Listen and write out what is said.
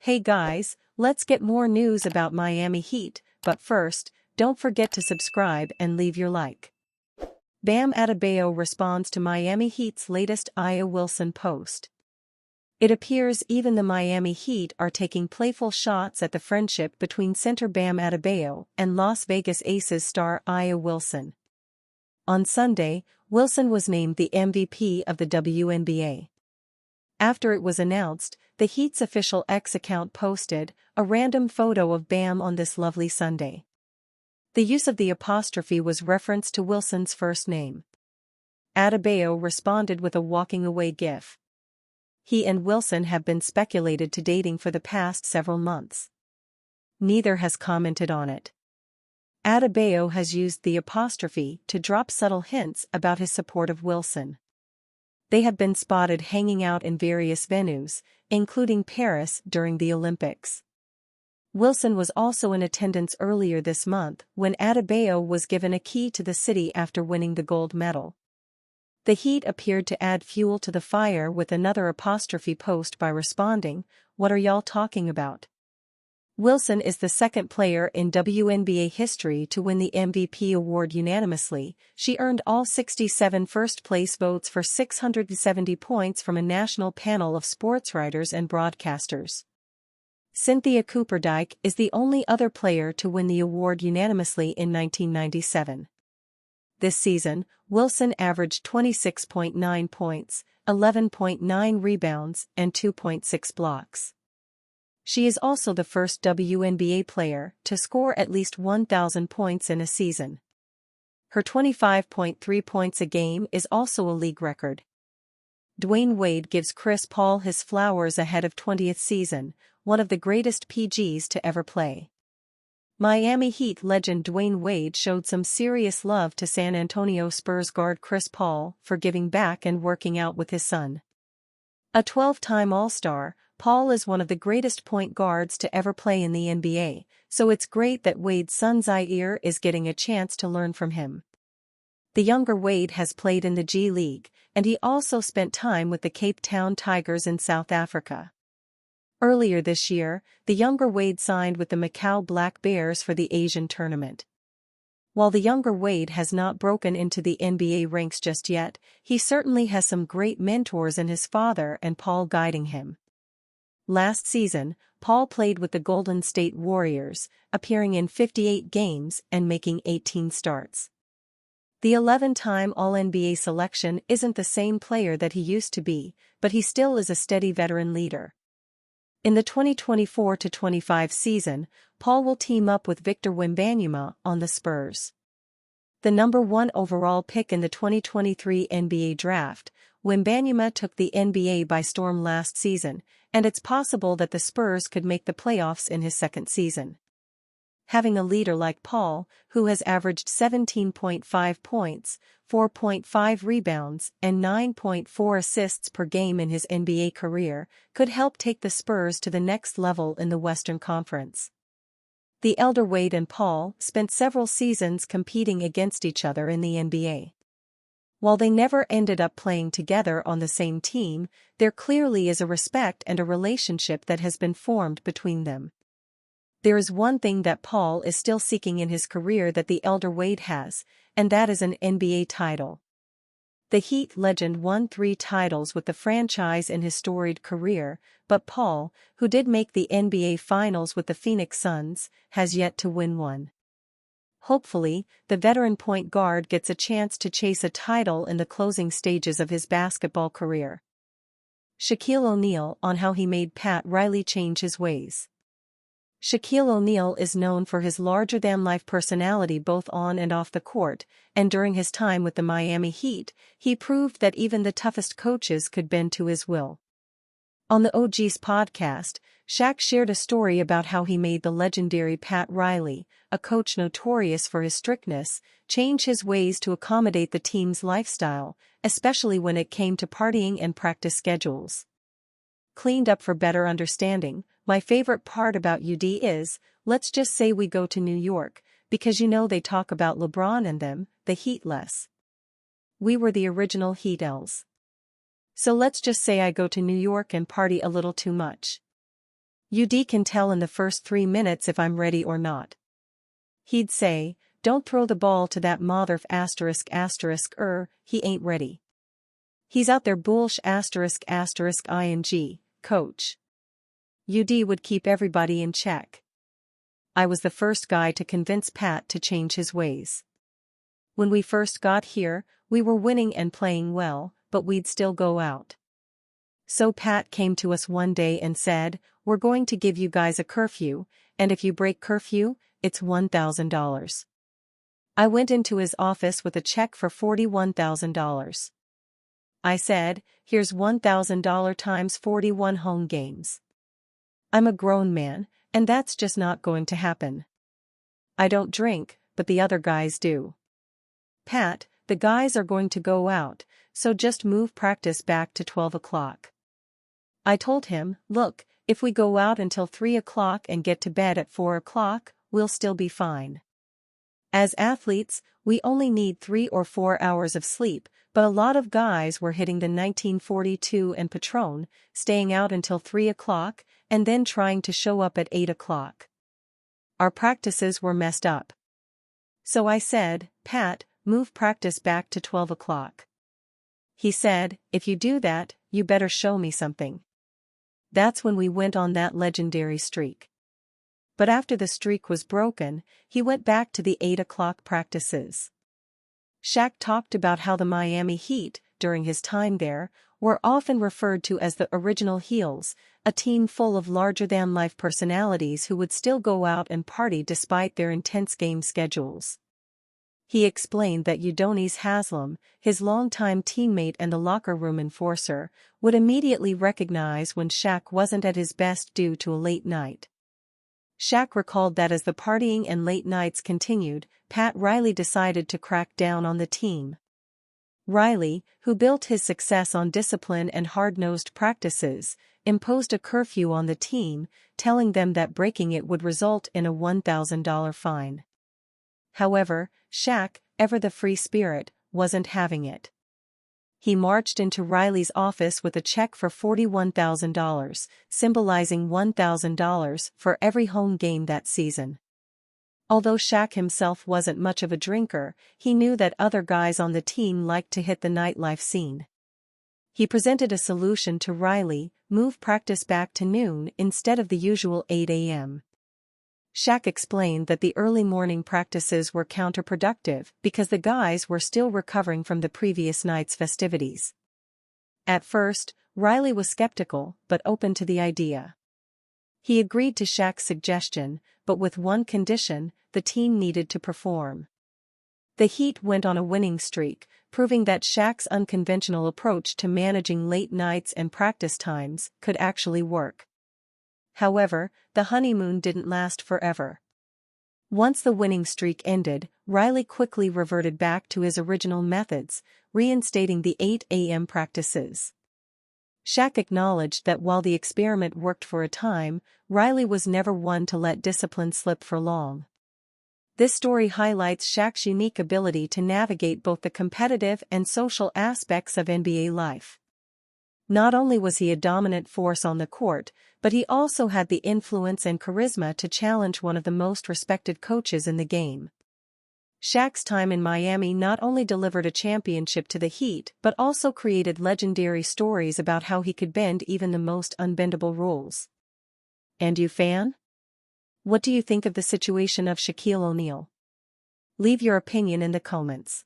Hey guys, let's get more news about Miami Heat, but first, don't forget to subscribe and leave your like. Bam Adebayo responds to Miami Heat's latest Aya Wilson post. It appears even the Miami Heat are taking playful shots at the friendship between center Bam Adebayo and Las Vegas Aces star Aya Wilson. On Sunday, Wilson was named the MVP of the WNBA. After it was announced, the Heat's official X account posted a random photo of Bam on this lovely Sunday. The use of the apostrophe was reference to Wilson's first name. Adebayo responded with a walking away gif. He and Wilson have been speculated to dating for the past several months. Neither has commented on it. Adebayo has used the apostrophe to drop subtle hints about his support of Wilson. They have been spotted hanging out in various venues, including Paris during the Olympics. Wilson was also in attendance earlier this month when Adebayo was given a key to the city after winning the gold medal. The Heat appeared to add fuel to the fire with another apostrophe post by responding, "What are y'all talking about?" Wilson is the second player in WNBA history to win the MVP award unanimously. She earned all 67 first-place votes for 670 points from a national panel of sportswriters and broadcasters. Cynthia Cooperdike is the only other player to win the award unanimously in 1997. This season, Wilson averaged 26.9 points, 11.9 rebounds, and 2.6 blocks. She is also the first WNBA player to score at least 1,000 points in a season. Her 25.3 points a game is also a league record. Dwayne Wade gives Chris Paul his flowers ahead of 20th season, one of the greatest PGs to ever play. Miami Heat legend Dwayne Wade showed some serious love to San Antonio Spurs guard Chris Paul for giving back and working out with his son. A 12-time All-Star, Paul is one of the greatest point guards to ever play in the NBA, so it's great that Wade's son Zaire is getting a chance to learn from him. The younger Wade has played in the G League, and he also spent time with the Cape Town Tigers in South Africa. Earlier this year, the younger Wade signed with the Macau Black Bears for the Asian tournament. While the younger Wade has not broken into the NBA ranks just yet, he certainly has some great mentors in his father and Paul guiding him. Last season, Paul played with the Golden State Warriors, appearing in 58 games and making 18 starts. The 11-time All-NBA selection isn't the same player that he used to be, but he still is a steady veteran leader. In the 2024-25 season, Paul will team up with Victor Wembanyama on the Spurs. The number 1 overall pick in the 2023 NBA draft, Wembanyama took the NBA by storm last season, and it's possible that the Spurs could make the playoffs in his second season. Having a leader like Paul, who has averaged 17.5 points, 4.5 rebounds, and 9.4 assists per game in his NBA career, could help take the Spurs to the next level in the Western Conference. The elder Wade and Paul spent several seasons competing against each other in the NBA. While they never ended up playing together on the same team, there clearly is a respect and a relationship that has been formed between them. There is one thing that Paul is still seeking in his career that the elder Wade has, and that is an NBA title. The Heat legend won 3 titles with the franchise in his storied career, but Paul, who did make the NBA Finals with the Phoenix Suns, has yet to win one. Hopefully, the veteran point guard gets a chance to chase a title in the closing stages of his basketball career. Shaquille O'Neal on how he made Pat Riley change his ways. Shaquille O'Neal is known for his larger-than-life personality both on and off the court, and during his time with the Miami Heat, he proved that even the toughest coaches could bend to his will. On the OG's podcast, Shaq shared a story about how he made the legendary Pat Riley, a coach notorious for his strictness, change his ways to accommodate the team's lifestyle, especially when it came to partying and practice schedules. Cleaned up for better understanding, my favorite part about UD is, let's just say we go to New York, because you know they talk about LeBron and them, the Heat less. we were the original Heat elves. So let's just say I go to New York and party a little too much. UD can tell in the first 3 minutes if I'm ready or not. He'd say, "Don't throw the ball to that motherf he ain't ready. He's out there bullsh ing, coach." UD would keep everybody in check. I was the first guy to convince Pat to change his ways. When we first got here, we were winning and playing well, but we'd still go out. So Pat came to us one day and said, "We're going to give you guys a curfew, and if you break curfew, it's $1,000. I went into his office with a check for $41,000. I said, "Here's $1,000 times 41 home games. I'm a grown man, and that's just not going to happen. I don't drink, but the other guys do. Pat, the guys are going to go out, so just move practice back to 12 o'clock. I told him, "Look, if we go out until 3 o'clock and get to bed at 4 o'clock, we'll still be fine. As athletes, we only need 3 or 4 hours of sleep, but a lot of guys were hitting the 1942 and Patron, staying out until 3 o'clock, and then trying to show up at 8 o'clock. Our practices were messed up. So I said, "Pat, move practice back to 12 o'clock. He said, "If you do that, you better show me something." That's when we went on that legendary streak. But after the streak was broken, he went back to the 8 o'clock practices. Shaq talked about how the Miami Heat, during his time there, were often referred to as the original heels, a team full of larger-than-life personalities who would still go out and party despite their intense game schedules. He explained that Udonis Haslem, his longtime teammate and the locker room enforcer, would immediately recognize when Shaq wasn't at his best due to a late night. Shaq recalled that as the partying and late nights continued, Pat Riley decided to crack down on the team. Riley, who built his success on discipline and hard-nosed practices, imposed a curfew on the team, telling them that breaking it would result in a $1,000 fine. However, Shaq, ever the free spirit, wasn't having it. He marched into Riley's office with a check for $41,000, symbolizing $1,000 for every home game that season. Although Shaq himself wasn't much of a drinker, he knew that other guys on the team liked to hit the nightlife scene. He presented a solution to Riley: move practice back to noon instead of the usual 8 a.m. Shaq explained that the early morning practices were counterproductive because the guys were still recovering from the previous night's festivities. At first, Riley was skeptical but open to the idea. He agreed to Shaq's suggestion, but with one condition: the team needed to perform. The Heat went on a winning streak, proving that Shaq's unconventional approach to managing late nights and practice times could actually work. However, the honeymoon didn't last forever. Once the winning streak ended, Riley quickly reverted back to his original methods, reinstating the 8 a.m. practices. Shaq acknowledged that while the experiment worked for a time, Riley was never one to let discipline slip for long. This story highlights Shaq's unique ability to navigate both the competitive and social aspects of NBA life. Not only was he a dominant force on the court, but he also had the influence and charisma to challenge one of the most respected coaches in the game. Shaq's time in Miami not only delivered a championship to the Heat but also created legendary stories about how he could bend even the most unbendable rules. And you, fan? What do you think of the situation of Shaquille O'Neal? Leave your opinion in the comments.